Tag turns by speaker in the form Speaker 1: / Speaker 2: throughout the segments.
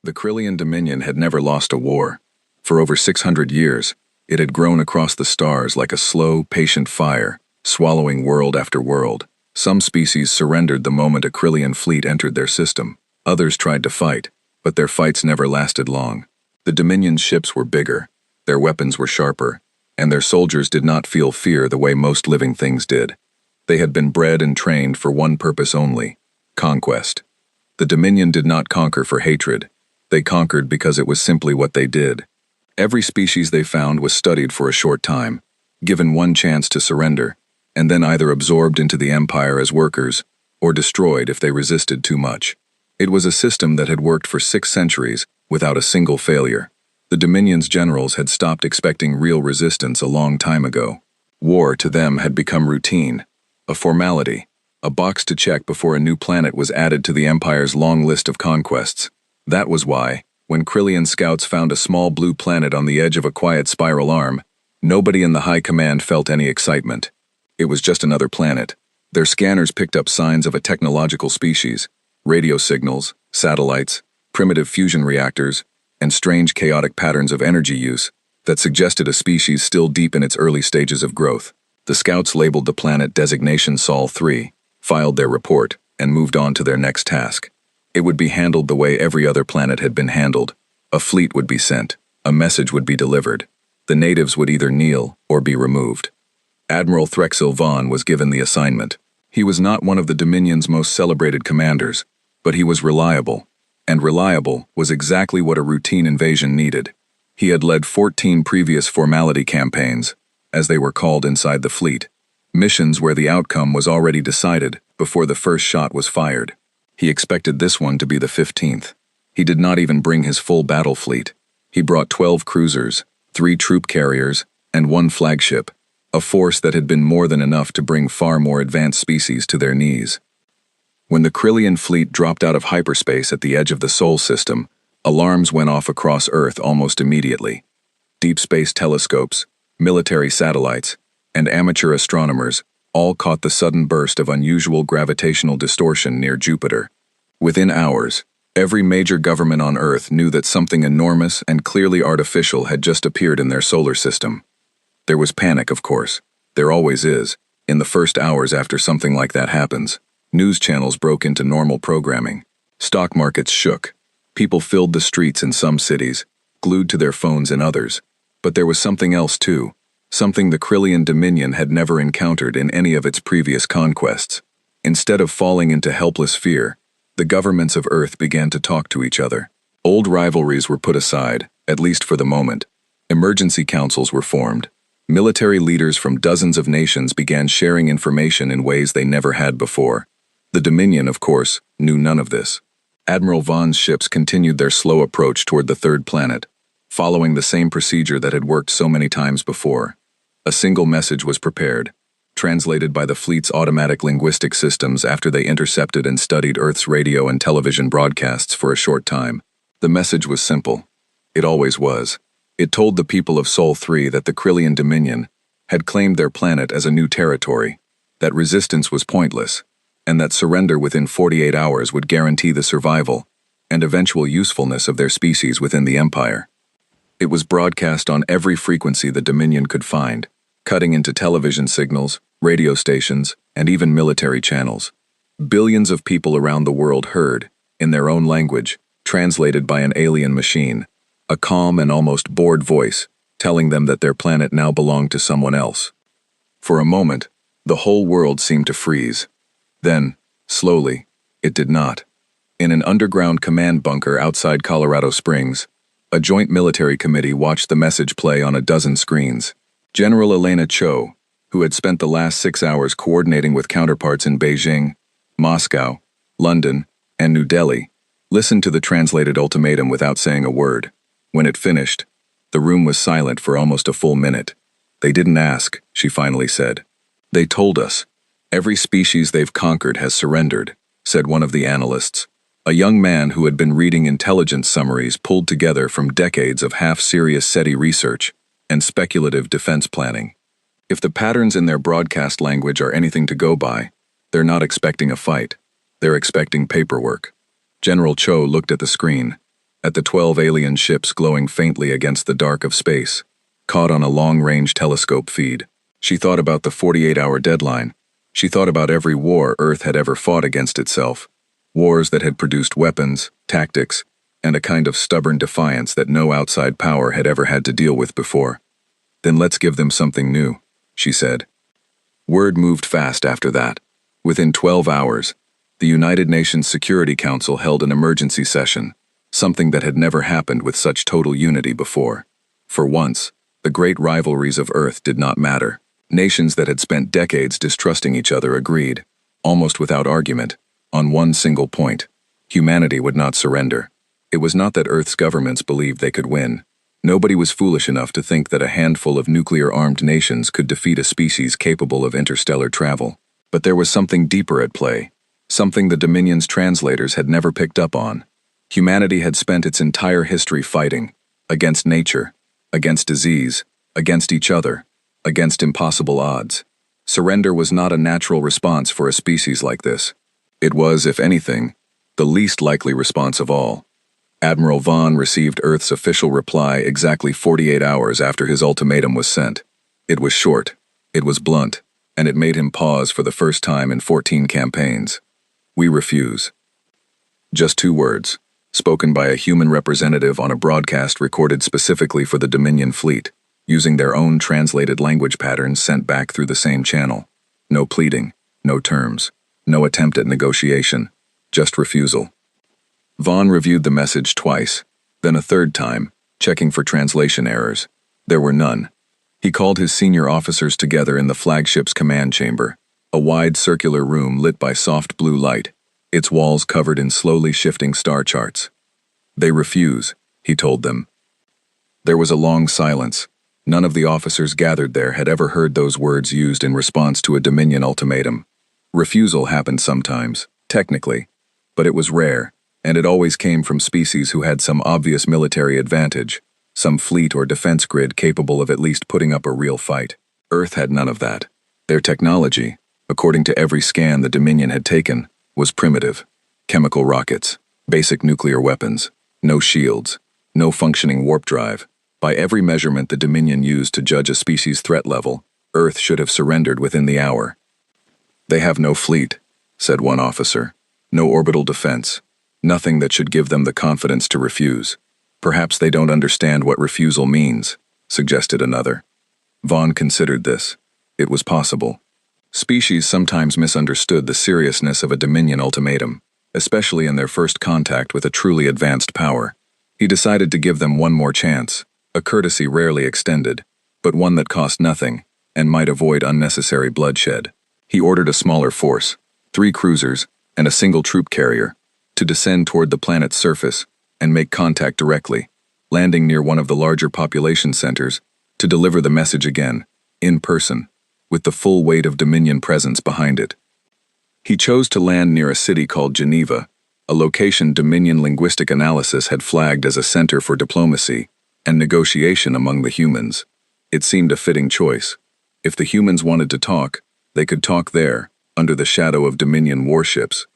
Speaker 1: The Krillian Dominion had never lost a war. For over 600 years, it had grown across the stars like a slow, patient fire, swallowing world after world. Some species surrendered the moment a Krillian fleet entered their system. Others tried to fight, but their fights never lasted long. The Dominion's ships were bigger, their weapons were sharper, and their soldiers did not feel fear the way most living things did. They had been bred and trained for one purpose only: conquest. The Dominion did not conquer for hatred. They conquered because it was simply what they did. Every species they found was studied for a short time, given one chance to surrender, and then either absorbed into the Empire as workers, or destroyed if they resisted too much. It was a system that had worked for 6 centuries without a single failure. The Dominion's generals had stopped expecting real resistance a long time ago. War to them had become routine, a formality, a box to check before a new planet was added to the Empire's long list of conquests. That was why, when Krillian scouts found a small blue planet on the edge of a quiet spiral arm, nobody in the high command felt any excitement. It was just another planet. Their scanners picked up signs of a technological species: radio signals, satellites, primitive fusion reactors, and strange chaotic patterns of energy use that suggested a species still deep in its early stages of growth. The scouts labeled the planet designation Sol 3, filed their report, and moved on to their next task. It would be handled the way every other planet had been handled. A fleet would be sent, a message would be delivered. The natives would either kneel or be removed. Admiral Threxil Vaughn was given the assignment. He was not one of the Dominion's most celebrated commanders, but he was reliable, and reliable was exactly what a routine invasion needed. He had led 14 previous formality campaigns, as they were called inside the fleet, missions where the outcome was already decided before the first shot was fired. He expected this one to be the 15th. He did not even bring his full battle fleet. He brought 12 cruisers, 3 troop carriers, and 1 flagship, a force that had been more than enough to bring far more advanced species to their knees. When the Krillian fleet dropped out of hyperspace at the edge of the Sol system, alarms went off across Earth almost immediately. Deep space telescopes, military satellites, and amateur astronomers all caught the sudden burst of unusual gravitational distortion near Jupiter. Within hours, every major government on Earth knew that something enormous and clearly artificial had just appeared in their solar system. There was panic, of course. There always is, in the first hours after something like that happens. News channels broke into normal programming. Stock markets shook. People filled the streets in some cities, glued to their phones in others. But there was something else too. Something the Krillian Dominion had never encountered in any of its previous conquests. Instead of falling into helpless fear, the governments of Earth began to talk to each other. Old rivalries were put aside, at least for the moment. Emergency councils were formed. Military leaders from dozens of nations began sharing information in ways they never had before. The Dominion, of course, knew none of this. Admiral Vaughn's ships continued their slow approach toward the third planet, following the same procedure that had worked so many times before. A single message was prepared, translated by the fleet's automatic linguistic systems after they intercepted and studied Earth's radio and television broadcasts for a short time. The message was simple. It always was. It told the people of Sol 3 that the Krillian Dominion had claimed their planet as a new territory, that resistance was pointless, and that surrender within 48 hours would guarantee the survival and eventual usefulness of their species within the Empire. It was broadcast on every frequency the Dominion could find, cutting into television signals, radio stations, and even military channels. Billions of people around the world heard, in their own language, translated by an alien machine, a calm and almost bored voice telling them that their planet now belonged to someone else. For a moment, the whole world seemed to freeze. Then, slowly, it did not. In an underground command bunker outside Colorado Springs, a joint military committee watched the message play on a dozen screens. General Elena Cho, who had spent the last 6 hours coordinating with counterparts in Beijing, Moscow, London, and New Delhi, listened to the translated ultimatum without saying a word. When it finished, the room was silent for almost a full minute. "They didn't ask," she finally said. "They told us. Every species they've conquered has surrendered," said one of the analysts, a young man who had been reading intelligence summaries pulled together from decades of half-serious SETI research and speculative defense planning. If the patterns in their broadcast language are anything to go by, they're not expecting a fight. They're expecting paperwork. General Cho looked at the screen. at the 12 alien ships glowing faintly against the dark of space, caught on a long-range telescope feed. She thought about the 48-hour deadline. She thought about every war Earth had ever fought against itself, wars that had produced weapons, tactics, and a kind of stubborn defiance that no outside power had ever had to deal with before. Then let's give them something new, she said. Word moved fast after that. Within 12 hours, the United Nations Security Council held an emergency session, something that had never happened with such total unity before. For once, the great rivalries of Earth did not matter. Nations that had spent decades distrusting each other agreed, almost without argument, on one single point: humanity would not surrender. It was not that Earth's governments believed they could win. Nobody was foolish enough to think that a handful of nuclear-armed nations could defeat a species capable of interstellar travel. But there was something deeper at play, something the Dominion's translators had never picked up on. Humanity had spent its entire history fighting, against nature, against disease, against each other, against impossible odds. Surrender was not a natural response for a species like this. It was, if anything, the least likely response of all. Admiral Vaughn received Earth's official reply exactly 48 hours after his ultimatum was sent. It was short, it was blunt, and it made him pause for the first time in 14 campaigns. We refuse. Just 2 words, spoken by a human representative on a broadcast recorded specifically for the Dominion fleet, using their own translated language patterns sent back through the same channel. No pleading, no terms, no attempt at negotiation, just refusal. Vaughn reviewed the message twice, then a third time, checking for translation errors. There were none. He called his senior officers together in the flagship's command chamber, a wide circular room lit by soft blue light, its walls covered in slowly shifting star charts. They refuse, he told them. There was a long silence. None of the officers gathered there had ever heard those words used in response to a Dominion ultimatum. Refusal happened sometimes, technically, but it was rare, and it always came from species who had some obvious military advantage, some fleet or defense grid capable of at least putting up a real fight. Earth had none of that. Their technology, according to every scan the Dominion had taken, was primitive. Chemical rockets, basic nuclear weapons, no shields, no functioning warp drive. By every measurement the Dominion used to judge a species' threat level, Earth should have surrendered within the hour. They have no fleet, said one officer. No orbital defense. Nothing that should give them the confidence to refuse. Perhaps they don't understand what refusal means, suggested another. Vaughn considered this. It was possible. Species sometimes misunderstood the seriousness of a Dominion ultimatum, especially in their first contact with a truly advanced power. He decided to give them one more chance, a courtesy rarely extended, but one that cost nothing and might avoid unnecessary bloodshed. He ordered a smaller force, 3 cruisers and a single troop carrier, to descend toward the planet's surface and make contact directly, landing near one of the larger population centers to deliver the message again, in person, with the full weight of Dominion presence behind it. He chose to land near a city called Geneva, a location Dominion linguistic analysis had flagged as a center for diplomacy and negotiation among the humans. It seemed a fitting choice. If the humans wanted to talk, they could talk there, under the shadow of Dominion warships.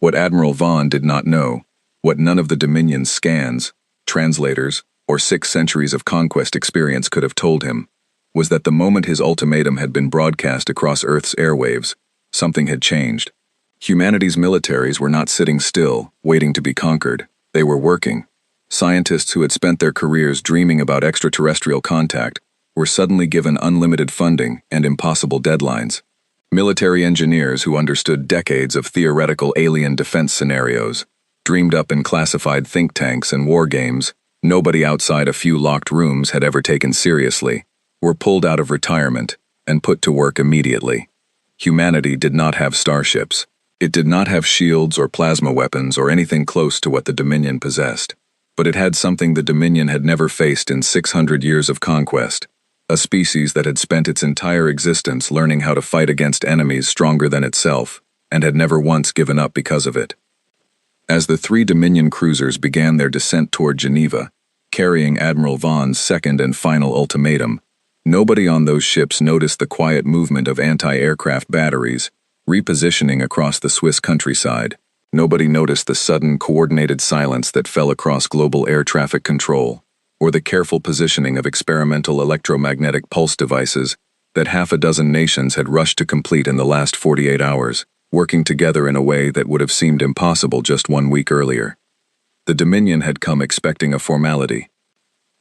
Speaker 1: What Admiral Vaughn did not know, what none of the Dominion's scans, translators, or 6 centuries of conquest experience could have told him, was that the moment his ultimatum had been broadcast across Earth's airwaves, something had changed. Humanity's militaries were not sitting still, waiting to be conquered. They were working. Scientists who had spent their careers dreaming about extraterrestrial contact were suddenly given unlimited funding and impossible deadlines. Military engineers who understood decades of theoretical alien defense scenarios, dreamed up in classified think tanks and war games nobody outside a few locked rooms had ever taken seriously, were pulled out of retirement and put to work immediately. Humanity did not have starships. It did not have shields or plasma weapons or anything close to what the Dominion possessed. But it had something the Dominion had never faced in 600 years of conquest. A species that had spent its entire existence learning how to fight against enemies stronger than itself, and had never once given up because of it. As the 3 Dominion cruisers began their descent toward Geneva, carrying Admiral Vaughn's second and final ultimatum, nobody on those ships noticed the quiet movement of anti-aircraft batteries, repositioning across the Swiss countryside. Nobody noticed the sudden, coordinated silence that fell across global air traffic control, or the careful positioning of experimental electromagnetic pulse devices that half a dozen nations had rushed to complete in the last 48 hours, working together in a way that would have seemed impossible just 1 week earlier. The Dominion had come expecting a formality.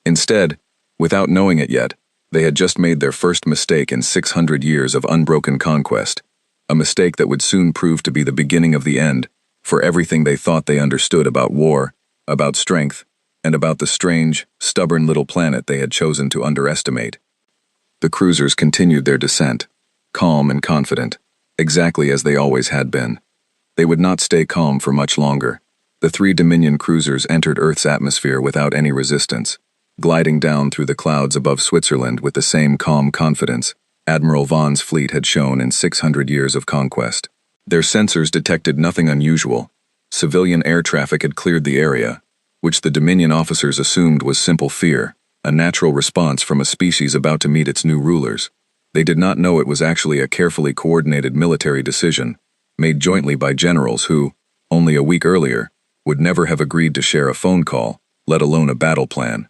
Speaker 1: Instead, without knowing it yet, they had just made their first mistake in 600 years of unbroken conquest, a mistake that would soon prove to be the beginning of the end for everything they thought they understood about war, about strength, and about the strange, stubborn little planet they had chosen to underestimate. The cruisers continued their descent, calm and confident, exactly as they always had been. They would not stay calm for much longer. The 3 Dominion cruisers entered Earth's atmosphere without any resistance, gliding down through the clouds above Switzerland with the same calm confidence Admiral Vaughn's fleet had shown in 600 years of conquest. Their sensors detected nothing unusual. Civilian air traffic had cleared the area, which the Dominion officers assumed was simple fear, a natural response from a species about to meet its new rulers. They did not know it was actually a carefully coordinated military decision, made jointly by generals who, only a week earlier, would never have agreed to share a phone call, let alone a battle plan.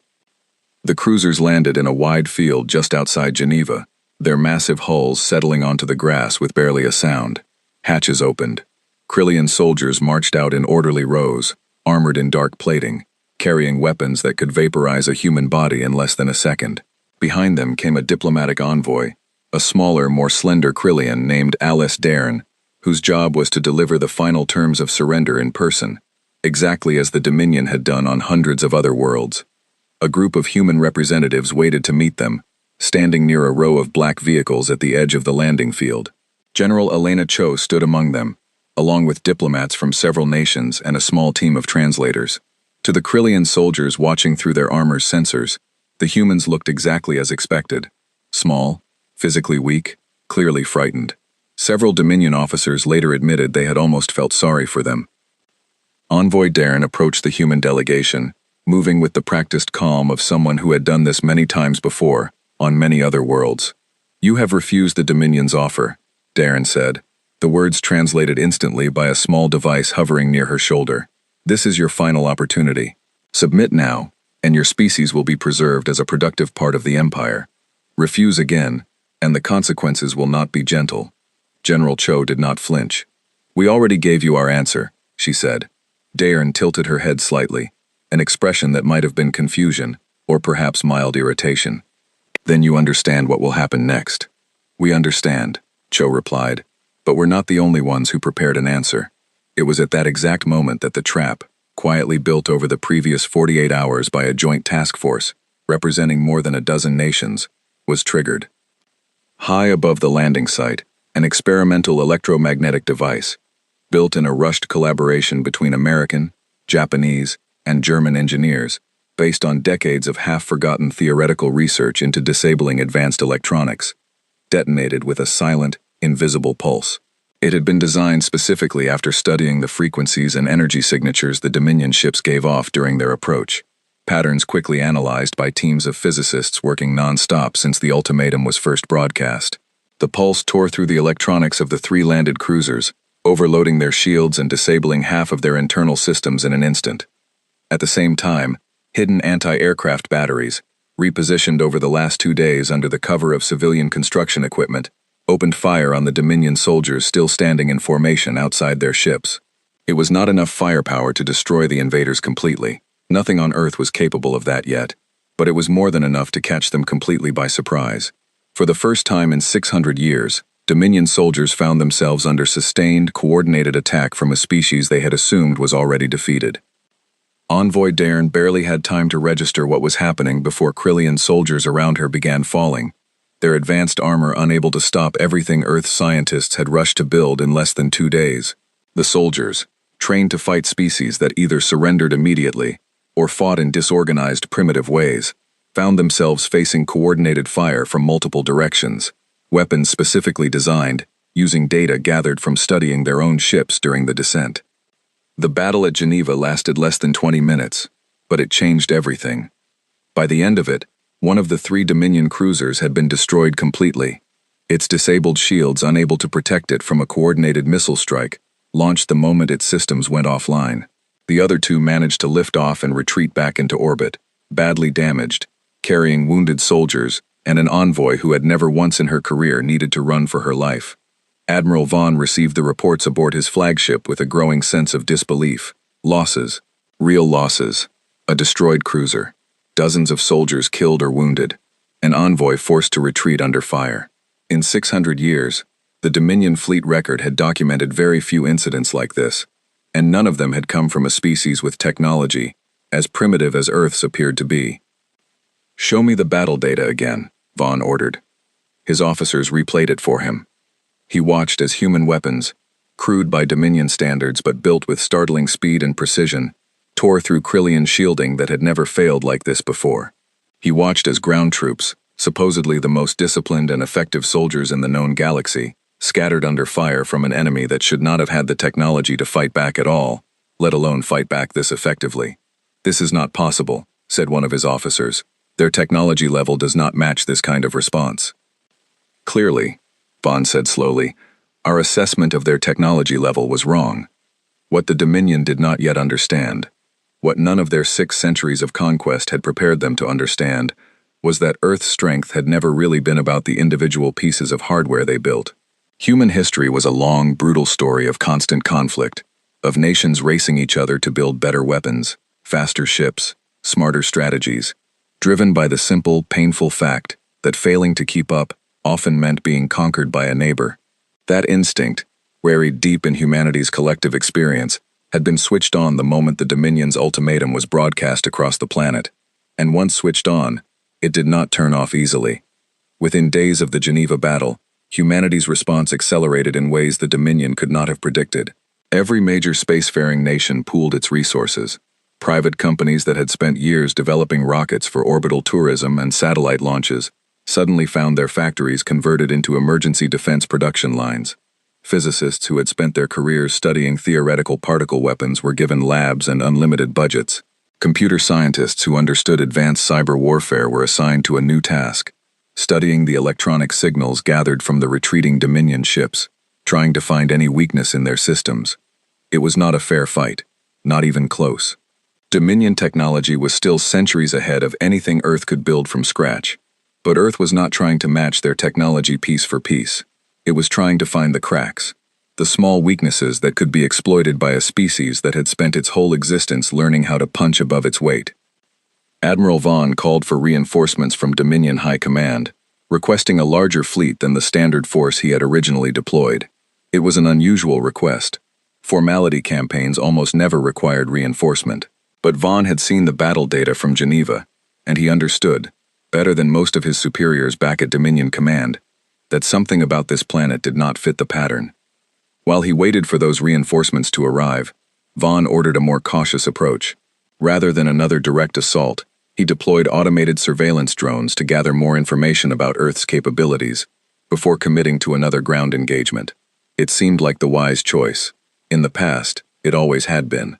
Speaker 1: The cruisers landed in a wide field just outside Geneva, their massive hulls settling onto the grass with barely a sound. Hatches opened. Krillian soldiers marched out in orderly rows, armored in dark plating, carrying weapons that could vaporize a human body in less than a second. Behind them came a diplomatic envoy, a smaller, more slender Krillian named Alice Dairn, whose job was to deliver the final terms of surrender in person, exactly as the Dominion had done on hundreds of other worlds. A group of human representatives waited to meet them, standing near a row of black vehicles at the edge of the landing field. General Elena Cho stood among them, along with diplomats from several nations and a small team of translators. To the Krillian soldiers watching through their armor's sensors, the humans looked exactly as expected. Small, physically weak, clearly frightened. Several Dominion officers later admitted they had almost felt sorry for them. Envoy Dairn approached the human delegation, moving with the practiced calm of someone who had done this many times before, on many other worlds. "You have refused the Dominion's offer," Dairn said, the words translated instantly by a small device hovering near her shoulder. "This is your final opportunity. Submit now, and your species will be preserved as a productive part of the Empire. Refuse again, and the consequences will not be gentle." General Cho did not flinch. "We already gave you our answer," she said. Dairn tilted her head slightly, an expression that might have been confusion, or perhaps mild irritation. "Then you understand what will happen next." "We understand," Cho replied, "but we're not the only ones who prepared an answer." It was at that exact moment that the trap, quietly built over the previous 48 hours by a joint task force, representing more than a dozen nations, was triggered. High above the landing site, an experimental electromagnetic device, built in a rushed collaboration between American, Japanese, and German engineers, based on decades of half-forgotten theoretical research into disabling advanced electronics, detonated with a silent, invisible pulse. It had been designed specifically after studying the frequencies and energy signatures the Dominion ships gave off during their approach, patterns quickly analyzed by teams of physicists working non-stop since the ultimatum was first broadcast. The pulse tore through the electronics of the 3 landed cruisers, overloading their shields and disabling half of their internal systems in an instant. At the same time, hidden anti-aircraft batteries, repositioned over the last 2 days under the cover of civilian construction equipment, opened fire on the Dominion soldiers still standing in formation outside their ships. It was not enough firepower to destroy the invaders completely. Nothing on Earth was capable of that yet, but it was more than enough to catch them completely by surprise. For the first time in 600 years, Dominion soldiers found themselves under sustained, coordinated attack from a species they had assumed was already defeated. Envoy Dairn barely had time to register what was happening before Krillian soldiers around her began falling, their advanced armor unable to stop everything Earth scientists had rushed to build in less than 2 days. The soldiers, trained to fight species that either surrendered immediately or fought in disorganized, primitive ways, found themselves facing coordinated fire from multiple directions, weapons specifically designed, using data gathered from studying their own ships during the descent. The battle at Geneva lasted less than 20 minutes, but it changed everything. By the end of it, one of the 3 Dominion cruisers had been destroyed completely, its disabled shields unable to protect it from a coordinated missile strike launched the moment its systems went offline. The other two managed to lift off and retreat back into orbit, badly damaged, carrying wounded soldiers and an envoy who had never once in her career needed to run for her life. Admiral Vaughn received the reports aboard his flagship with a growing sense of disbelief. Losses. Real losses. A destroyed cruiser. Dozens of soldiers killed or wounded. An envoy forced to retreat under fire. In 600 years, the Dominion fleet record had documented very few incidents like this, and none of them had come from a species with technology as primitive as Earth's appeared to be. "Show me the battle data again," Vaughn ordered. His officers replayed it for him. He watched as human weapons, crude by Dominion standards but built with startling speed and precision, tore through Krillian shielding that had never failed like this before. He watched as ground troops, supposedly the most disciplined and effective soldiers in the known galaxy, scattered under fire from an enemy that should not have had the technology to fight back at all, let alone fight back this effectively. "This is not possible," said one of his officers. "Their technology level does not match this kind of response." "Clearly," Vaughn said slowly, "our assessment of their technology level was wrong. What the Dominion did not yet understand, what none of their 6 centuries of conquest had prepared them to understand, was that Earth's strength had never really been about the individual pieces of hardware they built. Human history was a long, brutal story of constant conflict, of nations racing each other to build better weapons, faster ships, smarter strategies, driven by the simple, painful fact that failing to keep up often meant being conquered by a neighbor. That instinct, buried deep in humanity's collective experience, had been switched on the moment the Dominion's ultimatum was broadcast across the planet, and once switched on, it did not turn off easily. Within days of the Geneva battle, humanity's response accelerated in ways the Dominion could not have predicted. Every major spacefaring nation pooled its resources. Private companies that had spent years developing rockets for orbital tourism and satellite launches suddenly found their factories converted into emergency defense production lines. Physicists who had spent their careers studying theoretical particle weapons were given labs and unlimited budgets. Computer scientists who understood advanced cyber warfare were assigned to a new task, studying the electronic signals gathered from the retreating Dominion ships, trying to find any weakness in their systems. It was not a fair fight, not even close. Dominion technology was still centuries ahead of anything Earth could build from scratch. But Earth was not trying to match their technology piece for piece. It was trying to find the cracks, the small weaknesses that could be exploited by a species that had spent its whole existence learning how to punch above its weight. Admiral Vaughn called for reinforcements from Dominion High Command, requesting a larger fleet than the standard force he had originally deployed. It was an unusual request. Formality campaigns almost never required reinforcement. But Vaughn had seen the battle data from Geneva, and he understood, better than most of his superiors back at Dominion Command, that something about this planet did not fit the pattern. While he waited for those reinforcements to arrive, Vaughn ordered a more cautious approach. Rather than another direct assault, he deployed automated surveillance drones to gather more information about Earth's capabilities before committing to another ground engagement. It seemed like the wise choice. In the past, it always had been.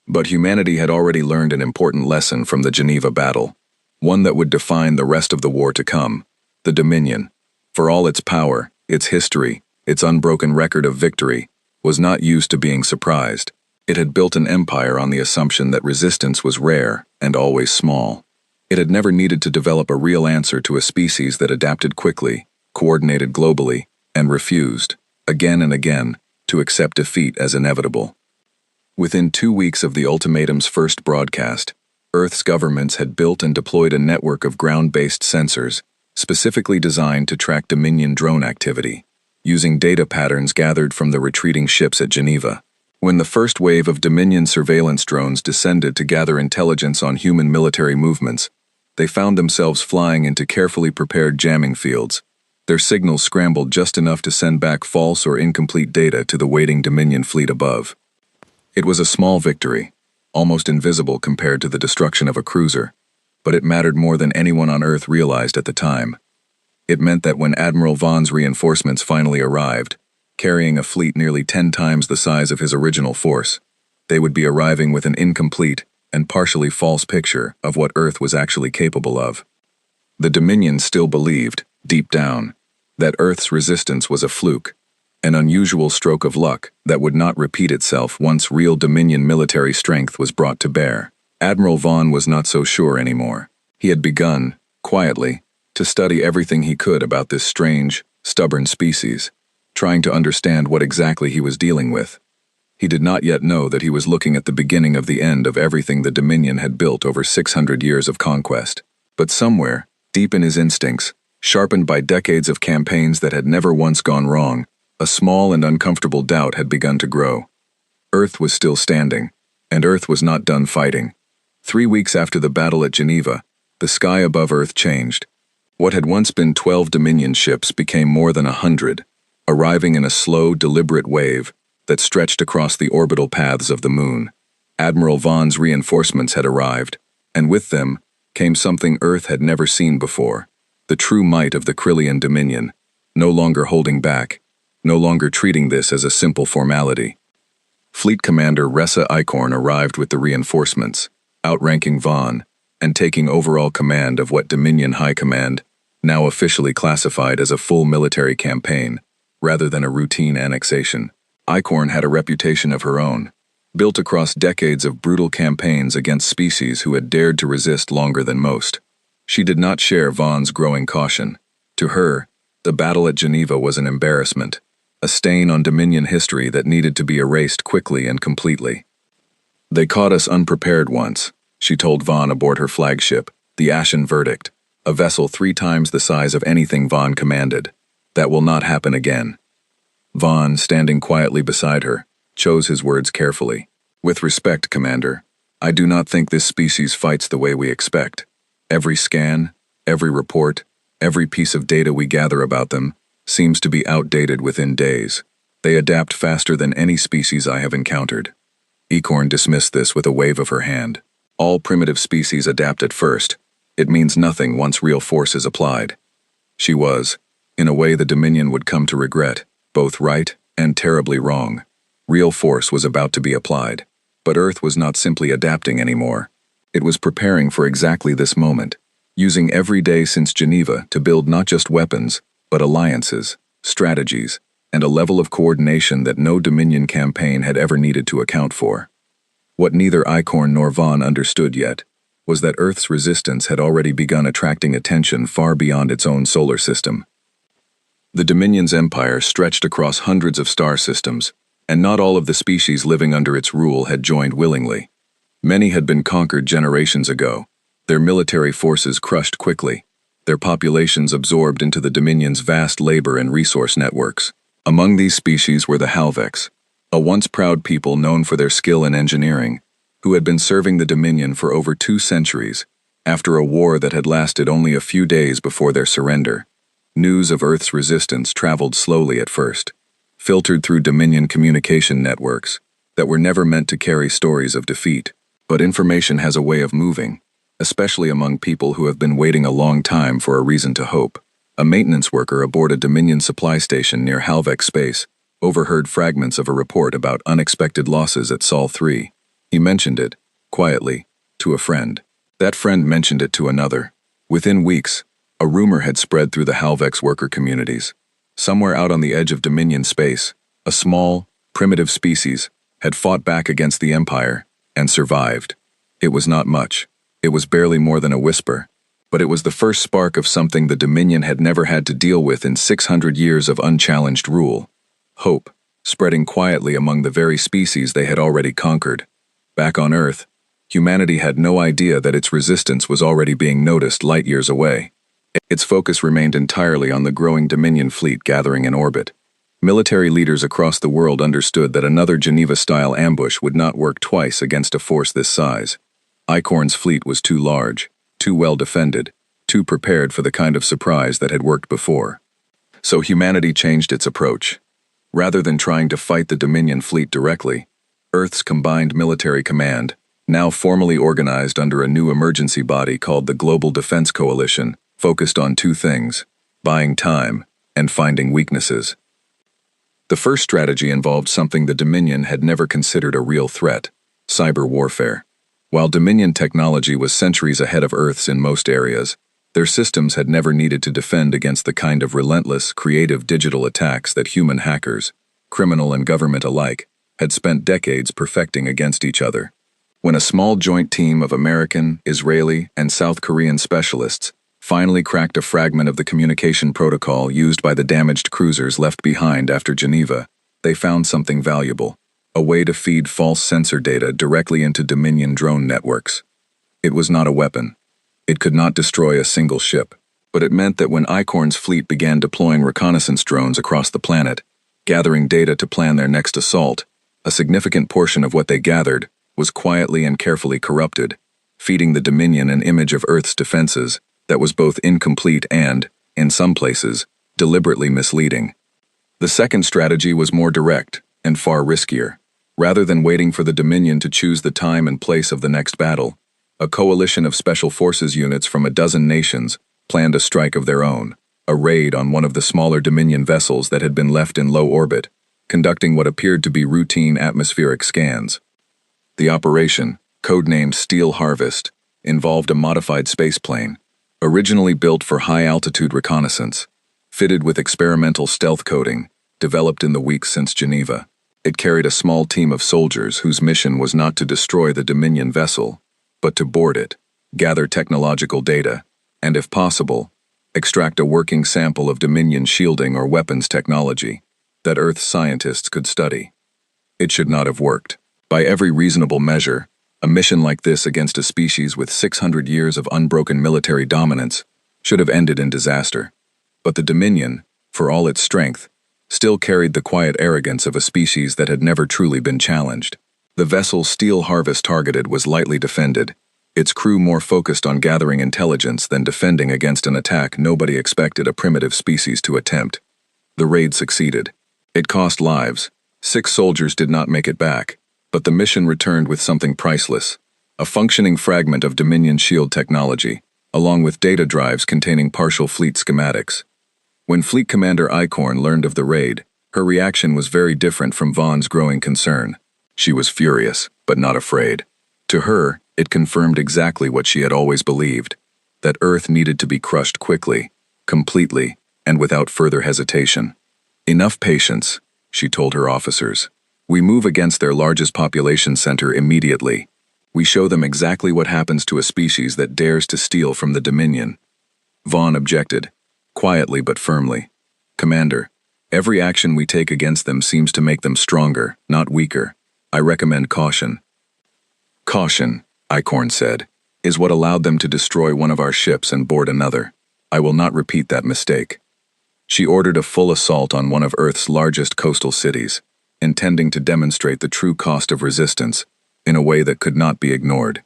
Speaker 1: But humanity had already learned an important lesson from the Geneva battle, one that would define the rest of the war to come. The Dominion, for all its power, its history, its unbroken record of victory, was not used to being surprised. It had built an empire on the assumption that resistance was rare and always small. It had never needed to develop a real answer to a species that adapted quickly, coordinated globally, and refused, again and again, to accept defeat as inevitable. Within 2 weeks of the ultimatum's first broadcast, Earth's governments had built and deployed a network of ground-based sensors, specifically designed to track Dominion drone activity, using data patterns gathered from the retreating ships at Geneva. When the first wave of Dominion surveillance drones descended to gather intelligence on human military movements, they found themselves flying into carefully prepared jamming fields. Their signals scrambled just enough to send back false or incomplete data to the waiting Dominion fleet above. It was a small victory, almost invisible compared to the destruction of a cruiser, but it mattered more than anyone on Earth realized at the time. It meant that when Admiral Vaughn's reinforcements finally arrived, carrying a fleet nearly 10 times the size of his original force, they would be arriving with an incomplete and partially false picture of what Earth was actually capable of. The Dominion still believed, deep down, that Earth's resistance was a fluke, An unusual stroke of luck that would not repeat itself once real Dominion military strength was brought to bear. Admiral Vaughn was not so sure anymore. He had begun, quietly, to study everything he could about this strange, stubborn species, trying to understand what exactly he was dealing with. He did not yet know that he was looking at the beginning of the end of everything the Dominion had built over 600 years of conquest. But somewhere, deep in his instincts, sharpened by decades of campaigns that had never once gone wrong, a small and uncomfortable doubt had begun to grow. Earth was still standing, and Earth was not done fighting. 3 weeks after the battle at Geneva, the sky above Earth changed. What had once been 12 Dominion ships became more than 100, arriving in a slow, deliberate wave that stretched across the orbital paths of the moon. Admiral Vaughn's reinforcements had arrived, and with them came something Earth had never seen before, the true might of the Krillian Dominion, no longer holding back, no longer treating this as a simple formality. Fleet Commander Ressa Eichhorn arrived with the reinforcements, outranking Vaughn, and taking overall command of what Dominion High Command now officially classified as a full military campaign, rather than a routine annexation. Eichhorn had a reputation of her own, built across decades of brutal campaigns against species who had dared to resist longer than most. She did not share Vaughn's growing caution. To her, the battle at Geneva was an embarrassment, a stain on Dominion history that needed to be erased quickly and completely. "They caught us unprepared once," she told Vaughn aboard her flagship, the Ashen Verdict, a vessel 3 times the size of anything Vaughn commanded. "That will not happen again." Vaughn, standing quietly beside her, chose his words carefully. "With respect, Commander, I do not think this species fights the way we expect. Every scan, every report, every piece of data we gather about them seems to be outdated within days. They adapt faster than any species I have encountered." Eichhorn dismissed this with a wave of her hand. "All primitive species adapt at first. It means nothing once real force is applied." She was, in a way the Dominion would come to regret, both right and terribly wrong. Real force was about to be applied. But Earth was not simply adapting anymore. It was preparing for exactly this moment, using every day since Geneva to build not just weapons, but alliances, strategies, and a level of coordination that no Dominion campaign had ever needed to account for. What neither Eichhorn nor Vaughn understood yet was that Earth's resistance had already begun attracting attention far beyond its own solar system. The Dominion's empire stretched across hundreds of star systems, and not all of the species living under its rule had joined willingly. Many had been conquered generations ago, their military forces crushed quickly, their populations absorbed into the Dominion's vast labor and resource networks. Among these species were the Halvex, a once proud people known for their skill in engineering, who had been serving the Dominion for over 2 centuries, after a war that had lasted only a few days before their surrender. News of Earth's resistance traveled slowly at first, filtered through Dominion communication networks that were never meant to carry stories of defeat. But information has a way of moving, especially among people who have been waiting a long time for a reason to hope. A maintenance worker aboard a Dominion supply station near Halvex Space overheard fragments of a report about unexpected losses at Sol 3. He mentioned it, quietly, to a friend. That friend mentioned it to another. Within weeks, a rumor had spread through the Halvex worker communities. Somewhere out on the edge of Dominion space, a small, primitive species had fought back against the Empire and survived. It was not much. It was barely more than a whisper, but it was the first spark of something the Dominion had never had to deal with in 600 years of unchallenged rule. Hope, spreading quietly among the very species they had already conquered. Back on Earth, humanity had no idea that its resistance was already being noticed light years away. Its focus remained entirely on the growing Dominion fleet gathering in orbit. Military leaders across the world understood that another Geneva-style ambush would not work twice against a force this size. Eichhorn's fleet was too large, too well defended, too prepared for the kind of surprise that had worked before. So humanity changed its approach. Rather than trying to fight the Dominion fleet directly, Earth's combined military command, now formally organized under a new emergency body called the Global Defense Coalition, focused on 2 things: buying time and finding weaknesses. The first strategy involved something the Dominion had never considered a real threat: cyber warfare. While Dominion technology was centuries ahead of Earth's in most areas, Their systems had never needed to defend against the kind of relentless, creative digital attacks that human hackers, criminal and government alike, had spent decades perfecting against each other. When a small joint team of American, Israeli, and South Korean specialists finally cracked a fragment of the communication protocol used by the damaged cruisers left behind after Geneva, they found something valuable: a way to feed false sensor data directly into Dominion drone networks. It was not a weapon. It could not destroy a single ship, but it meant that when Icorn's fleet began deploying reconnaissance drones across the planet, gathering data to plan their next assault, a significant portion of what they gathered was quietly and carefully corrupted, feeding the Dominion an image of Earth's defenses that was both incomplete and, in some places, deliberately misleading. The second strategy was more direct and far riskier. Rather than waiting for the Dominion to choose the time and place of the next battle, a coalition of special forces units from a dozen nations planned a strike of their own, a raid on one of the smaller Dominion vessels that had been left in low orbit, conducting what appeared to be routine atmospheric scans. The operation, codenamed Steel Harvest, involved a modified spaceplane, originally built for high-altitude reconnaissance, fitted with experimental stealth coating, developed in the weeks since Geneva. It carried a small team of soldiers whose mission was not to destroy the Dominion vessel, but to board it, gather technological data, and if possible, extract a working sample of Dominion shielding or weapons technology that Earth scientists could study. It should not have worked. By every reasonable measure, a mission like this against a species with 600 years of unbroken military dominance should have ended in disaster. But the Dominion, for all its strength, still carried the quiet arrogance of a species that had never truly been challenged. The vessel Steel Harvest targeted was lightly defended, its crew more focused on gathering intelligence than defending against an attack nobody expected a primitive species to attempt. The raid succeeded. It cost lives. 6 soldiers did not make it back, but the mission returned with something priceless: a functioning fragment of Dominion shield technology, along with data drives containing partial fleet schematics. When Fleet Commander Icorn learned of the raid, her reaction was very different from Vaughn's growing concern. She was furious, but not afraid. To her, it confirmed exactly what she had always believed: that Earth needed to be crushed quickly, completely, and without further hesitation. "Enough patience," she told her officers. "We move against their largest population center immediately. We show them exactly what happens to a species that dares to steal from the Dominion." Vaughn objected, quietly but firmly. "Commander, every action we take against them seems to make them stronger, not weaker. I recommend caution." "Caution," Icorn said, "is what allowed them to destroy one of our ships and board another. I will not repeat that mistake." She ordered a full assault on one of Earth's largest coastal cities, intending to demonstrate the true cost of resistance in a way that could not be ignored.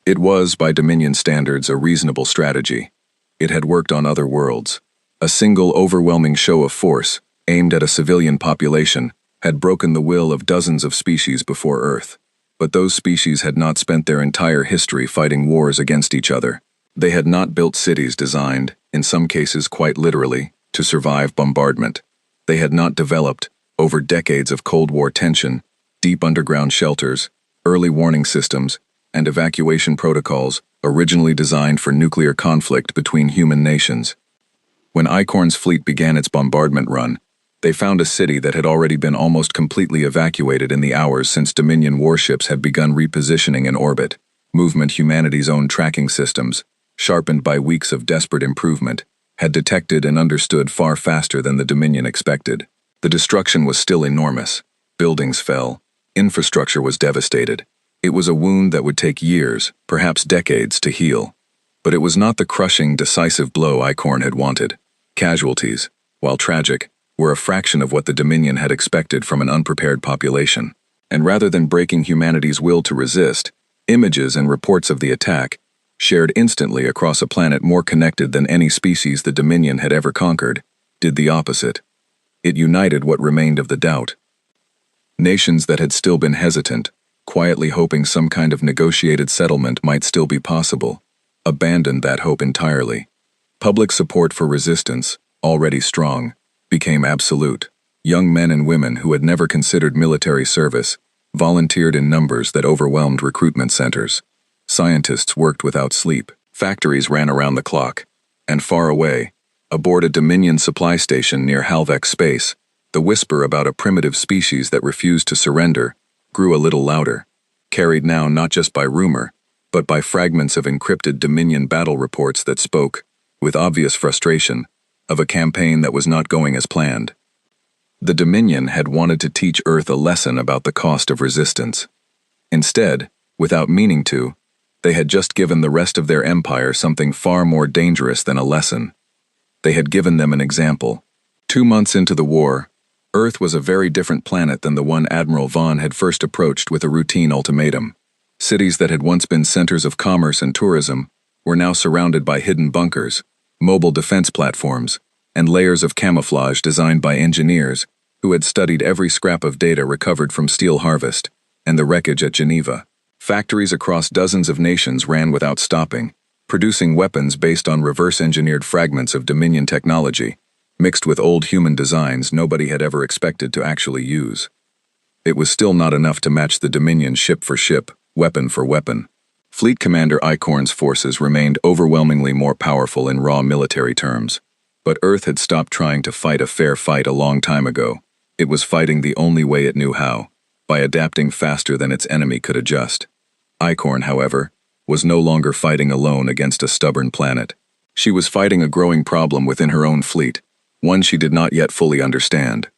Speaker 1: It was, by Dominion standards, a reasonable strategy. It had worked on other worlds. A single overwhelming show of force, aimed at a civilian population, had broken the will of dozens of species before Earth. But those species had not spent their entire history fighting wars against each other. They had not built cities designed, in some cases quite literally, to survive bombardment. They had not developed, over decades of Cold War tension, deep underground shelters, early warning systems, and evacuation protocols originally designed for nuclear conflict between human nations. When Icorn's fleet began its bombardment run, they found a city that had already been almost completely evacuated in the hours since Dominion warships had begun repositioning in orbit. Movement Humanity's own tracking systems, sharpened by weeks of desperate improvement, had detected and understood far faster than the Dominion expected. The destruction was still enormous. Buildings fell. Infrastructure was devastated. It was a wound that would take years, perhaps decades, to heal. But it was not the crushing, decisive blow Icorn had wanted. Casualties, while tragic, were a fraction of what the Dominion had expected from an unprepared population. And rather than breaking humanity's will to resist, images and reports of the attack, shared instantly across a planet more connected than any species the Dominion had ever conquered, did the opposite. It united what remained of the doubt. Nations that had still been hesitant, quietly hoping some kind of negotiated settlement might still be possible, abandoned that hope entirely. Public support for resistance, already strong, became absolute. Young men and women who had never considered military service volunteered in numbers that overwhelmed recruitment centers. Scientists worked without sleep. Factories ran around the clock. And far away, aboard a Dominion supply station near Halvex space, the whisper about a primitive species that refused to surrender grew a little louder, carried now not just by rumor, but by fragments of encrypted Dominion battle reports that spoke, with obvious frustration, of a campaign that was not going as planned. The Dominion had wanted to teach Earth a lesson about the cost of resistance. Instead, without meaning to, they had just given the rest of their empire something far more dangerous than a lesson. They had given them an example. 2 months into the war, Earth was a very different planet than the one Admiral Vaughn had first approached with a routine ultimatum. Cities that had once been centers of commerce and tourism were now surrounded by hidden bunkers, mobile defense platforms, and layers of camouflage designed by engineers who had studied every scrap of data recovered from Steel Harvest and the wreckage at Geneva. Factories across dozens of nations ran without stopping, producing weapons based on reverse-engineered fragments of Dominion technology, mixed with old human designs nobody had ever expected to actually use. It was still not enough to match the Dominion ship for ship, weapon for weapon. Fleet Commander Icorn's forces remained overwhelmingly more powerful in raw military terms. But Earth had stopped trying to fight a fair fight a long time ago. It was fighting the only way it knew how, by adapting faster than its enemy could adjust. Icorn, however, was no longer fighting alone against a stubborn planet. She was fighting a growing problem within her own fleet, one she did not yet fully understand.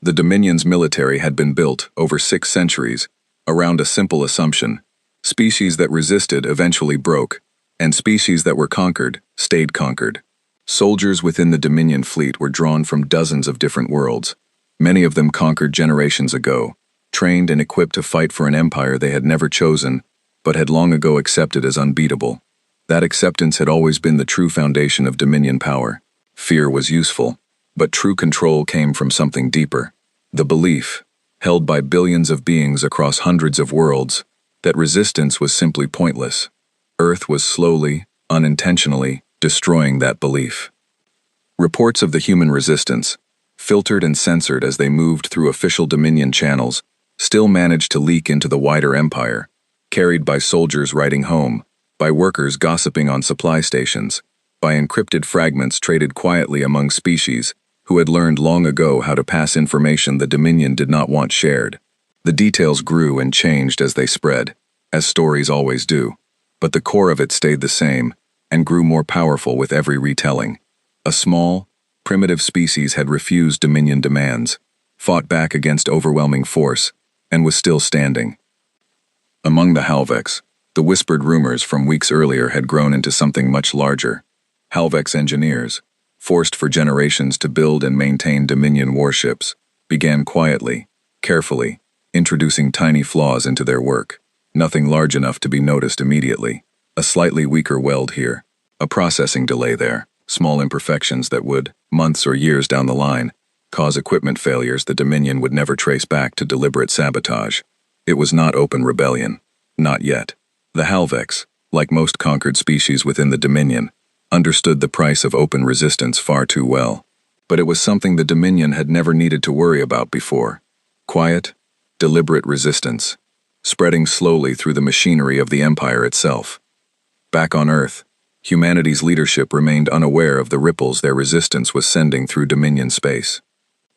Speaker 1: The Dominion's military had been built, over 6 centuries, around a simple assumption: species that resisted eventually broke, and species that were conquered stayed conquered. Soldiers within the Dominion fleet were drawn from dozens of different worlds, many of them conquered generations ago, trained and equipped to fight for an empire they had never chosen, but had long ago accepted as unbeatable. That acceptance had always been the true foundation of Dominion power. Fear was useful, but true control came from something deeper. The belief, held by billions of beings across hundreds of worlds, that resistance was simply pointless. Earth was slowly, unintentionally, destroying that belief. Reports of the human resistance, filtered and censored as they moved through official Dominion channels, still managed to leak into the wider empire, carried by soldiers writing home, by workers gossiping on supply stations, by encrypted fragments traded quietly among species who had learned long ago how to pass information the Dominion did not want shared. The details grew and changed as they spread, as stories always do, but the core of it stayed the same and grew more powerful with every retelling. A small, primitive species had refused Dominion demands, fought back against overwhelming force, and was still standing. Among the Halvex, the whispered rumors from weeks earlier had grown into something much larger. Halvex engineers, forced for generations to build and maintain Dominion warships, began quietly, carefully, introducing tiny flaws into their work. Nothing large enough to be noticed immediately. A slightly weaker weld here, a processing delay there, small imperfections that would, months or years down the line, cause equipment failures the Dominion would never trace back to deliberate sabotage. It was not open rebellion. Not yet. The Halvex, like most conquered species within the Dominion, understood the price of open resistance far too well. But it was something the Dominion had never needed to worry about before. Quiet, deliberate resistance, spreading slowly through the machinery of the Empire itself. Back on Earth, humanity's leadership remained unaware of the ripples their resistance was sending through Dominion space.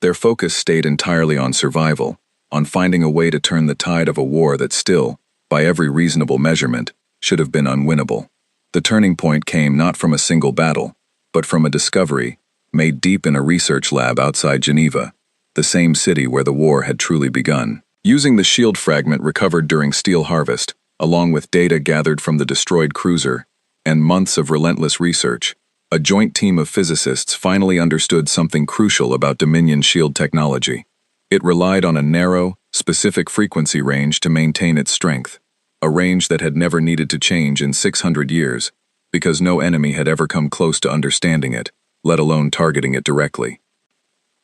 Speaker 1: Their focus stayed entirely on survival, on finding a way to turn the tide of a war that still, by every reasonable measurement, should have been unwinnable. The turning point came not from a single battle, but from a discovery made deep in a research lab outside Geneva, the same city where the war had truly begun. Using the shield fragment recovered during Steel Harvest, along with data gathered from the destroyed cruiser, and months of relentless research, a joint team of physicists finally understood something crucial about Dominion shield technology. It relied on a narrow, specific frequency range to maintain its strength, a range that had never needed to change in 600 years, because no enemy had ever come close to understanding it, let alone targeting it directly.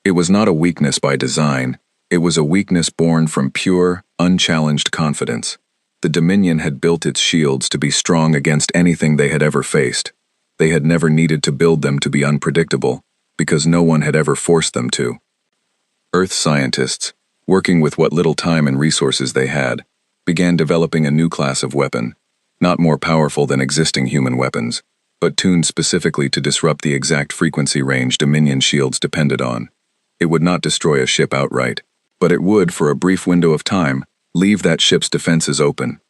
Speaker 1: It was not a weakness by design, it was a weakness born from pure, unchallenged confidence. The Dominion had built its shields to be strong against anything they had ever faced. They had never needed to build them to be unpredictable, because no one had ever forced them to. Earth scientists, working with what little time and resources they had, began developing a new class of weapon, not more powerful than existing human weapons, but tuned specifically to disrupt the exact frequency range Dominion shields depended on. It would not destroy a ship outright, but it would, for a brief window of time, leave that ship's defenses open.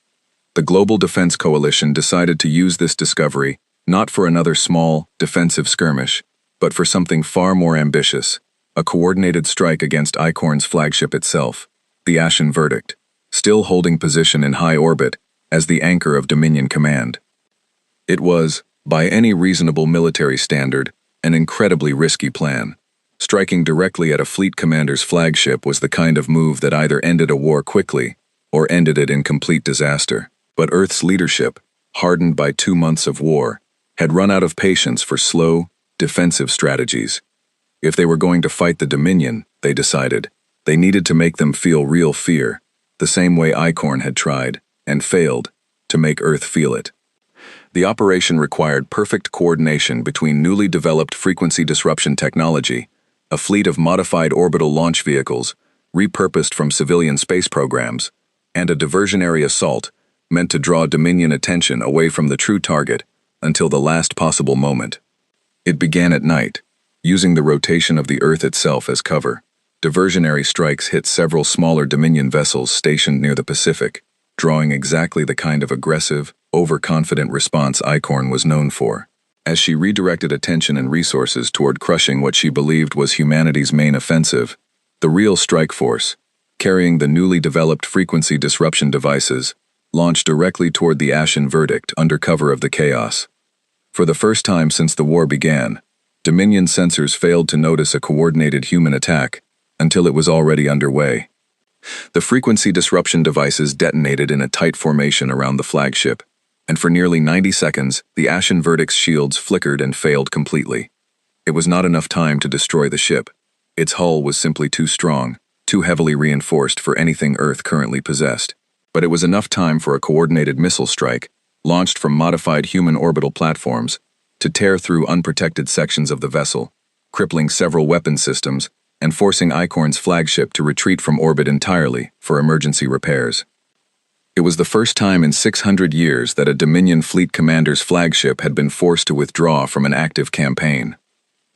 Speaker 1: The Global Defense Coalition decided to use this discovery not for another small, defensive skirmish, but for something far more ambitious, a coordinated strike against ICORN's flagship itself, the Ashen Verdict, still holding position in high orbit as the anchor of Dominion Command. It was, by any reasonable military standard, an incredibly risky plan. Striking directly at a fleet commander's flagship was the kind of move that either ended a war quickly or ended it in complete disaster. But Earth's leadership, hardened by 2 months of war, had run out of patience for slow, defensive strategies. If they were going to fight the Dominion, they decided, they needed to make them feel real fear, the same way ICORN had tried, and failed, to make Earth feel it. The operation required perfect coordination between newly developed frequency disruption technology, a fleet of modified orbital launch vehicles, repurposed from civilian space programs, and a diversionary assault meant to draw Dominion attention away from the true target until the last possible moment. It began at night, using the rotation of the Earth itself as cover. Diversionary strikes hit several smaller Dominion vessels stationed near the Pacific, drawing exactly the kind of aggressive, overconfident response ICORN was known for. As she redirected attention and resources toward crushing what she believed was humanity's main offensive, the real strike force, carrying the newly developed frequency disruption devices, launched directly toward the Ashen Verdict under cover of the chaos. For the first time since the war began, Dominion sensors failed to notice a coordinated human attack until it was already underway. The frequency disruption devices detonated in a tight formation around the flagship, and for nearly 90 seconds, the Ashen Verdict's shields flickered and failed completely. It was not enough time to destroy the ship. Its hull was simply too strong, too heavily reinforced for anything Earth currently possessed. But it was enough time for a coordinated missile strike, launched from modified human orbital platforms, to tear through unprotected sections of the vessel, crippling several weapon systems and forcing ICORN's flagship to retreat from orbit entirely for emergency repairs. It was the first time in 600 years that a Dominion fleet commander's flagship had been forced to withdraw from an active campaign.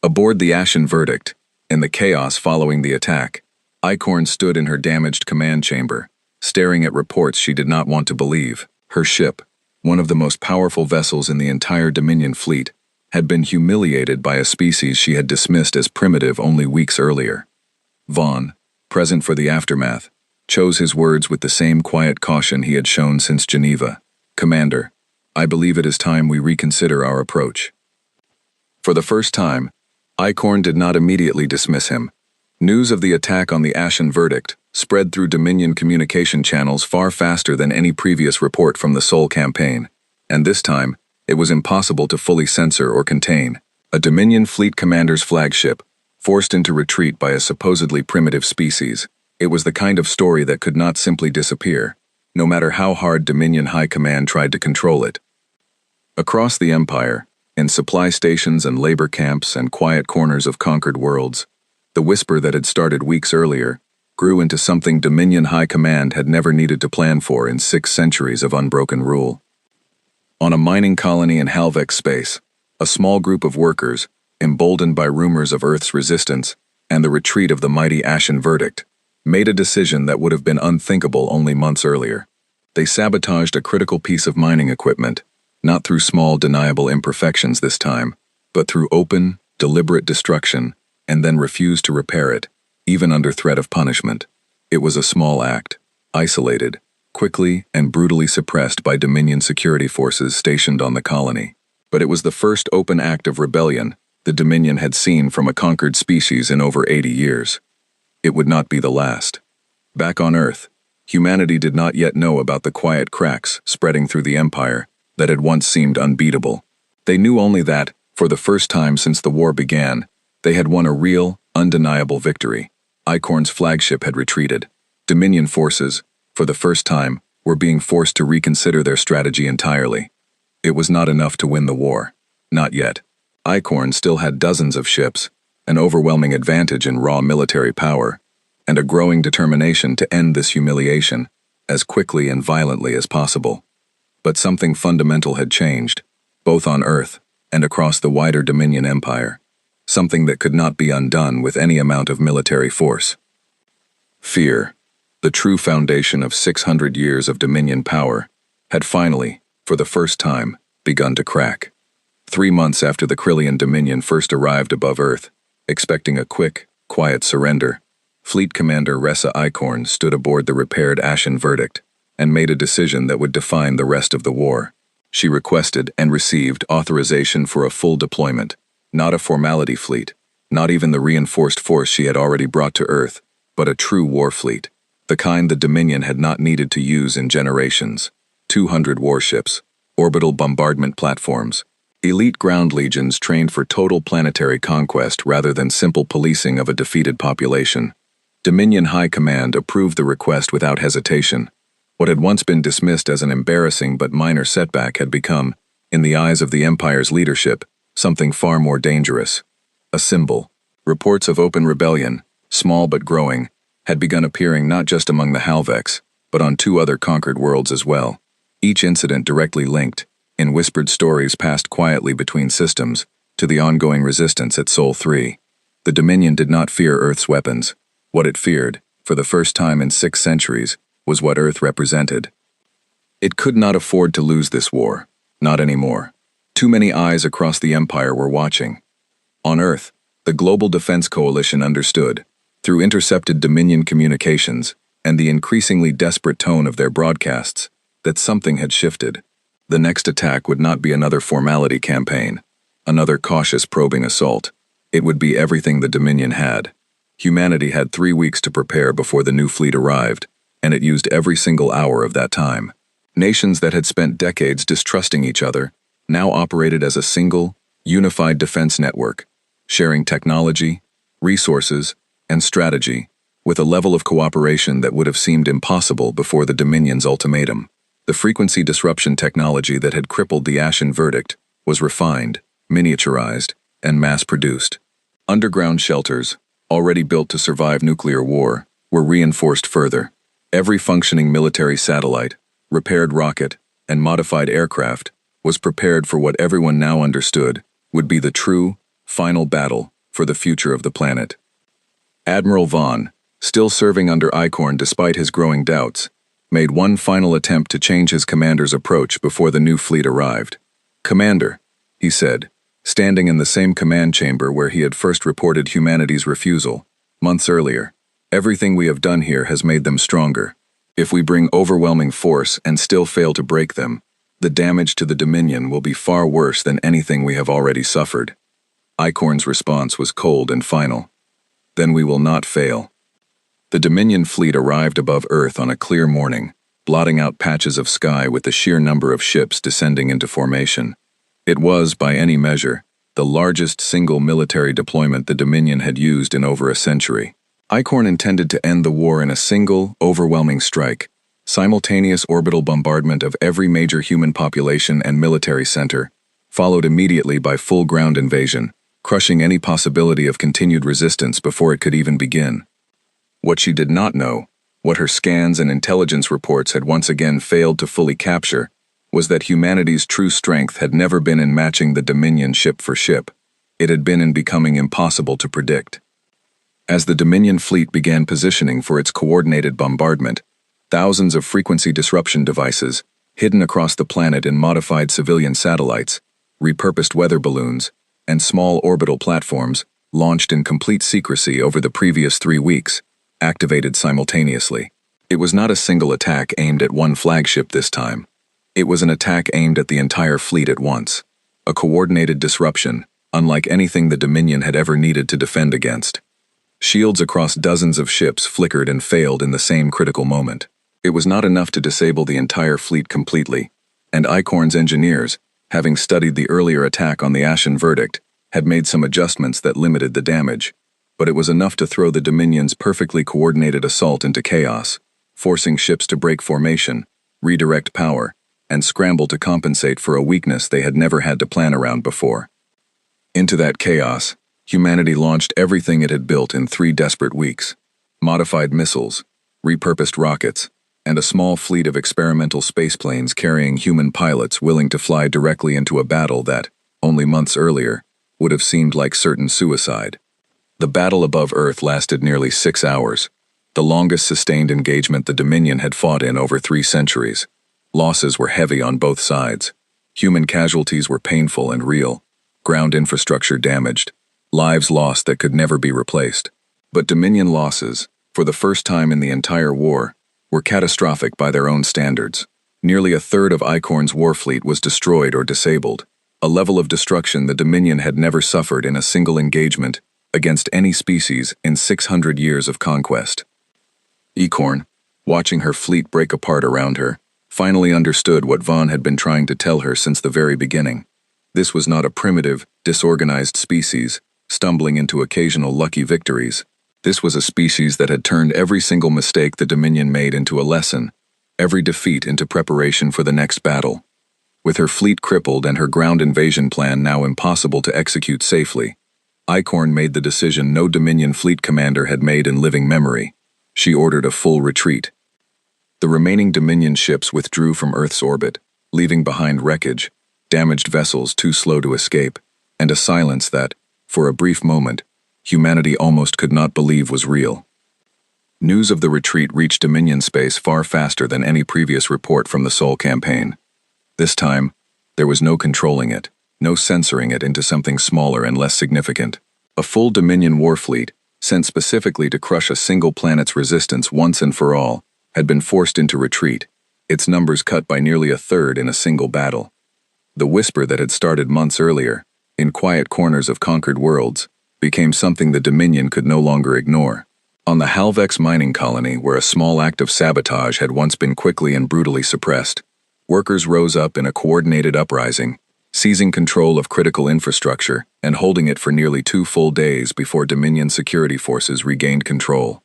Speaker 1: Aboard the Ashen Verdict, in the chaos following the attack, ICORN stood in her damaged command chamber, staring at reports she did not want to believe. Her ship, one of the most powerful vessels in the entire Dominion fleet, had been humiliated by a species she had dismissed as primitive only weeks earlier. Vaughn, present for the aftermath, chose his words with the same quiet caution he had shown since Geneva. "Commander, I believe it is time we reconsider our approach." For the first time, ICORN did not immediately dismiss him. News of the attack on the Ashen Verdict spread through Dominion communication channels far faster than any previous report from the Sol campaign, and this time, it was impossible to fully censor or contain. A Dominion fleet commander's flagship, forced into retreat by a supposedly primitive species. It was the kind of story that could not simply disappear, no matter how hard Dominion High Command tried to control it. Across the Empire, in supply stations and labor camps and quiet corners of conquered worlds, the whisper that had started weeks earlier grew into something Dominion High Command had never needed to plan for in 6 centuries of unbroken rule. On a mining colony in Halvex space, a small group of workers, emboldened by rumors of Earth's resistance and the retreat of the mighty Ashen Verdict, made a decision that would have been unthinkable only months earlier. They sabotaged a critical piece of mining equipment, not through small deniable imperfections this time, but through open, deliberate destruction, and then refused to repair it, even under threat of punishment. It was a small act, isolated, quickly and brutally suppressed by Dominion security forces stationed on the colony. But it was the first open act of rebellion the Dominion had seen from a conquered species in over 80 years. It would not be the last. Back on Earth, humanity did not yet know about the quiet cracks spreading through the Empire that had once seemed unbeatable. They knew only that, for the first time since the war began, they had won a real, undeniable victory. ICORN's flagship had retreated. Dominion forces, for the first time, were being forced to reconsider their strategy entirely. It was not enough to win the war. Not yet. ICORN still had dozens of ships, an overwhelming advantage in raw military power, and a growing determination to end this humiliation as quickly and violently as possible. But something fundamental had changed, both on Earth and across the wider Dominion Empire, something that could not be undone with any amount of military force. Fear, the true foundation of 600 years of Dominion power, had finally, for the first time, begun to crack. 3 months after the Krillian Dominion first arrived above Earth, expecting a quick, quiet surrender, Fleet Commander Ressa Eichhorn stood aboard the repaired Ashen Verdict and made a decision that would define the rest of the war. She requested and received authorization for a full deployment, not a formality fleet, not even the reinforced force she had already brought to Earth, but a true war fleet, the kind the Dominion had not needed to use in generations. 200 warships, orbital bombardment platforms, elite ground legions trained for total planetary conquest rather than simple policing of a defeated population. Dominion High Command approved the request without hesitation. What had once been dismissed as an embarrassing but minor setback had become, in the eyes of the Empire's leadership, something far more dangerous. A symbol. Reports of open rebellion, small but growing, had begun appearing not just among the Halvex, but on 2 other conquered worlds as well. Each incident directly linked, in whispered stories passed quietly between systems, to the ongoing resistance at Sol 3. The Dominion did not fear Earth's weapons. What it feared, for the first time in 6 centuries, was what Earth represented. It could not afford to lose this war, not anymore. Too many eyes across the Empire were watching. On Earth, the Global Defense Coalition understood, through intercepted Dominion communications and the increasingly desperate tone of their broadcasts, that something had shifted. The next attack would not be another formality campaign, another cautious probing assault. It would be everything the Dominion had. Humanity had 3 weeks to prepare before the new fleet arrived, and it used every single hour of that time. Nations that had spent decades distrusting each other now operated as a single, unified defense network, sharing technology, resources, and strategy, with a level of cooperation that would have seemed impossible before the Dominion's ultimatum. The frequency disruption technology that had crippled the Ashen Verdict was refined, miniaturized, and mass-produced. Underground shelters, already built to survive nuclear war, were reinforced further. Every functioning military satellite, repaired rocket, and modified aircraft was prepared for what everyone now understood would be the true, final battle for the future of the planet. Admiral Vaughn, still serving under Eichhorn despite his growing doubts, made one final attempt to change his commander's approach before the new fleet arrived. "Commander," he said, standing in the same command chamber where he had first reported humanity's refusal, months earlier, "everything we have done here has made them stronger. If we bring overwhelming force and still fail to break them, the damage to the Dominion will be far worse than anything we have already suffered." Eichhorn's response was cold and final. "Then we will not fail." The Dominion fleet arrived above Earth on a clear morning, blotting out patches of sky with the sheer number of ships descending into formation. It was, by any measure, the largest single military deployment the Dominion had used in over a century. Eichhorn intended to end the war in a single, overwhelming strike, simultaneous orbital bombardment of every major human population and military center, followed immediately by full ground invasion, crushing any possibility of continued resistance before it could even begin. What she did not know, what her scans and intelligence reports had once again failed to fully capture, was that humanity's true strength had never been in matching the Dominion ship for ship. It had been in becoming impossible to predict. As the Dominion fleet began positioning for its coordinated bombardment, thousands of frequency disruption devices, hidden across the planet in modified civilian satellites, repurposed weather balloons, and small orbital platforms, launched in complete secrecy over the previous 3 weeks, activated simultaneously. It was not a single attack aimed at one flagship this time. It was an attack aimed at the entire fleet at once. A coordinated disruption, unlike anything the Dominion had ever needed to defend against. Shields across dozens of ships flickered and failed in the same critical moment. It was not enough to disable the entire fleet completely, and Eichhorn's engineers, having studied the earlier attack on the Ashen Verdict, had made some adjustments that limited the damage. But it was enough to throw the Dominion's perfectly coordinated assault into chaos, forcing ships to break formation, redirect power, and scramble to compensate for a weakness they had never had to plan around before. Into that chaos, humanity launched everything it had built in 3 desperate weeks: modified missiles, repurposed rockets, and a small fleet of experimental spaceplanes carrying human pilots willing to fly directly into a battle that, only months earlier, would have seemed like certain suicide. The battle above Earth lasted nearly 6 hours, the longest sustained engagement the Dominion had fought in over 3 centuries. Losses were heavy on both sides. Human casualties were painful and real, ground infrastructure damaged, lives lost that could never be replaced. But Dominion losses, for the first time in the entire war, were catastrophic by their own standards. Nearly a third of Icorn's war fleet was destroyed or disabled, a level of destruction the Dominion had never suffered in a single engagement against any species in 600 years of conquest. Icorn, watching her fleet break apart around her, finally understood what Vaughn had been trying to tell her since the very beginning. This was not a primitive, disorganized species, stumbling into occasional lucky victories. This was a species that had turned every single mistake the Dominion made into a lesson, every defeat into preparation for the next battle. With her fleet crippled and her ground invasion plan now impossible to execute safely, Icorn made the decision no Dominion fleet commander had made in living memory. She ordered a full retreat. The remaining Dominion ships withdrew from Earth's orbit, leaving behind wreckage, damaged vessels too slow to escape, and a silence that, for a brief moment, humanity almost could not believe was real. News of the retreat reached Dominion space far faster than any previous report from the Sol campaign. This time, there was no controlling it, no censoring it into something smaller and less significant. A full Dominion war fleet, sent specifically to crush a single planet's resistance once and for all, had been forced into retreat, its numbers cut by nearly a third in a single battle. The whisper that had started months earlier, in quiet corners of conquered worlds, became something the Dominion could no longer ignore. On the Halvex mining colony, where a small act of sabotage had once been quickly and brutally suppressed, workers rose up in a coordinated uprising, seizing control of critical infrastructure and holding it for nearly 2 full days before Dominion security forces regained control.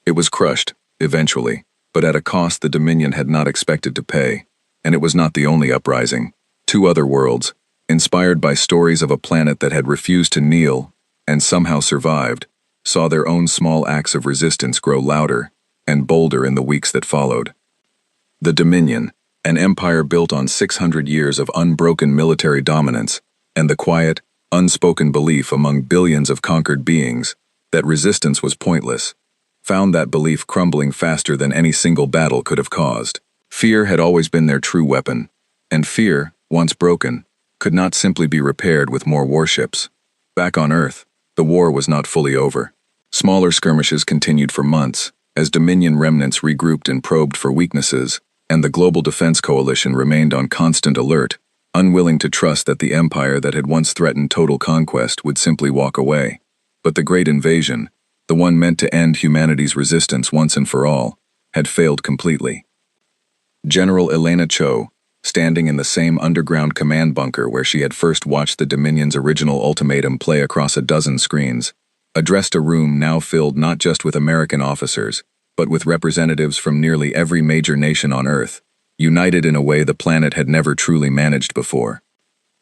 Speaker 1: It was crushed, eventually, but at a cost the Dominion had not expected to pay, and it was not the only uprising. 2 other worlds, inspired by stories of a planet that had refused to kneel and somehow survived, saw their own small acts of resistance grow louder and bolder in the weeks that followed. The Dominion, an empire built on 600 years of unbroken military dominance, and the quiet, unspoken belief among billions of conquered beings that resistance was pointless, found that belief crumbling faster than any single battle could have caused. Fear had always been their true weapon, and fear, once broken, could not simply be repaired with more warships. Back on Earth, the war was not fully over. Smaller skirmishes continued for months, as Dominion remnants regrouped and probed for weaknesses, and the Global Defense Coalition remained on constant alert, unwilling to trust that the empire that had once threatened total conquest would simply walk away. But the Great Invasion, the one meant to end humanity's resistance once and for all, had failed completely. General Elena Cho, standing in the same underground command bunker where she had first watched the Dominion's original ultimatum play across a dozen screens, addressed a room now filled not just with American officers, but with representatives from nearly every major nation on Earth, united in a way the planet had never truly managed before.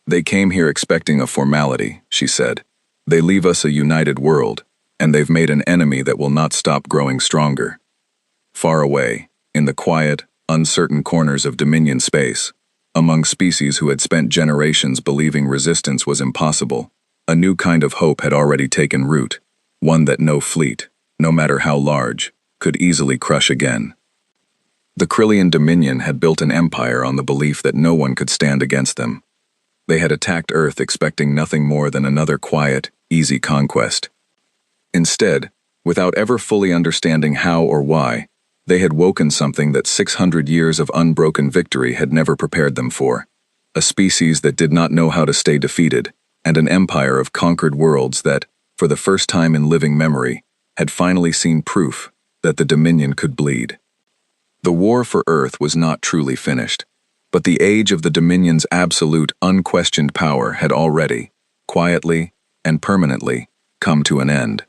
Speaker 1: "They came here expecting a formality," she said. "They leave us a united world, and they've made an enemy that will not stop growing stronger." Far away, in the quiet, uncertain corners of Dominion space, among species who had spent generations believing resistance was impossible, a new kind of hope had already taken root, one that no fleet, no matter how large, could easily crush again. The Krillian Dominion had built an empire on the belief that no one could stand against them. They had attacked Earth expecting nothing more than another quiet, easy conquest. Instead, without ever fully understanding how or why, they had woken something that 600 years of unbroken victory had never prepared them for. A species that did not know how to stay defeated, and an empire of conquered worlds that, for the first time in living memory, had finally seen proof that the Dominion could bleed. The war for Earth was not truly finished, but the age of the Dominion's absolute, unquestioned power had already, quietly and permanently, come to an end.